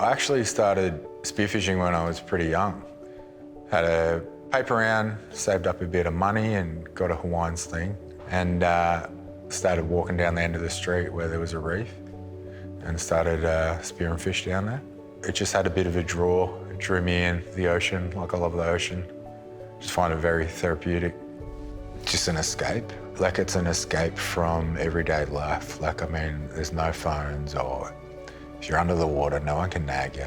I actually started spearfishing when I was pretty young. Had a paper round, saved up a bit of money and got a Hawaiian sling and started walking down the end of the street where there was a reef and started spearing fish down there. It just had a bit of a draw. It drew me in, the ocean, like I love the ocean. Just find it very therapeutic. Just an escape. Like it's an escape from everyday life. Like, I mean, there's no phones or if you're under the water, no one can nag you.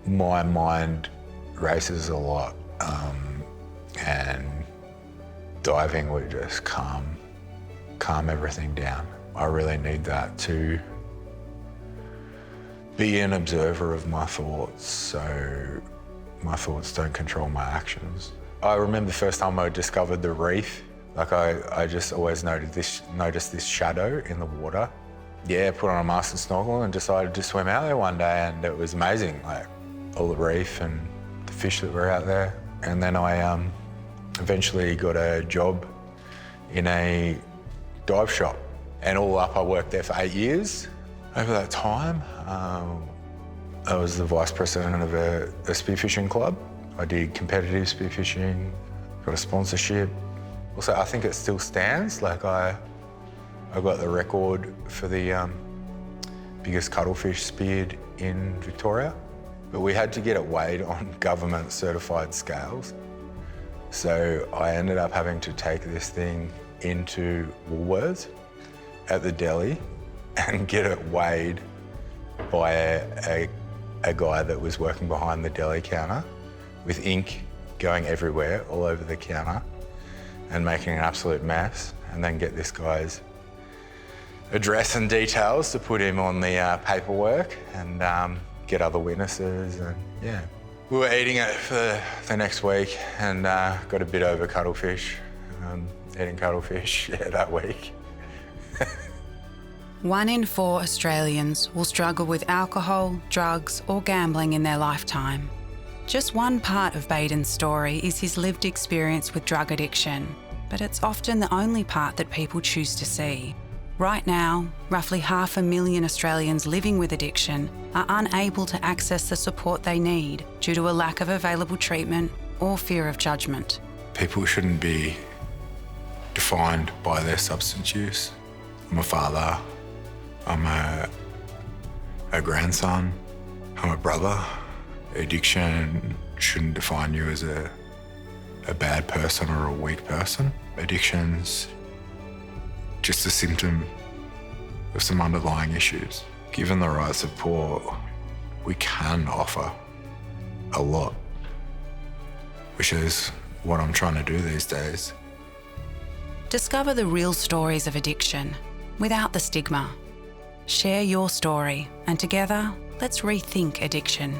My mind races a lot and diving would just calm everything down. I really need that to be an observer of my thoughts so my thoughts don't control my actions. I remember the first time I discovered the reef. Like I just always noticed this shadow in the water. Yeah, put on a mask and snorkel and decided to swim out there one day and it was amazing, like all the reef and the fish that were out there. And then I eventually got a job in a dive shop and all up I worked there for 8 years. Over that time, I was the vice president of a spearfishing club. I did competitive spearfishing, got a sponsorship. Also, I think it still stands. Like I got the record for the biggest cuttlefish speared in Victoria, but we had to get it weighed on government certified scales. So I ended up having to take this thing into Woolworths at the deli and get it weighed by a guy that was working behind the deli counter with ink going everywhere, all over the counter and making an absolute mess, and then get this guy's address and details to put him on the paperwork and get other witnesses, and yeah. We were eating it for the next week and got a bit over cuttlefish, eating cuttlefish that week. 1 in 4 Australians will struggle with alcohol, drugs or gambling in their lifetime. Just one part of Baden's story is his lived experience with drug addiction, but it's often the only part that people choose to see. Right now, roughly 500,000 Australians living with addiction are unable to access the support they need due to a lack of available treatment or fear of judgement. People shouldn't be defined by their substance use. I'm a father, I'm a grandson, I'm a brother. Addiction shouldn't define you as a bad person or a weak person. Addiction's just a symptom of some underlying issues. Given the right support, we can offer a lot, which is what I'm trying to do these days. Discover the real stories of addiction without the stigma. Share your story and together, let's rethink addiction.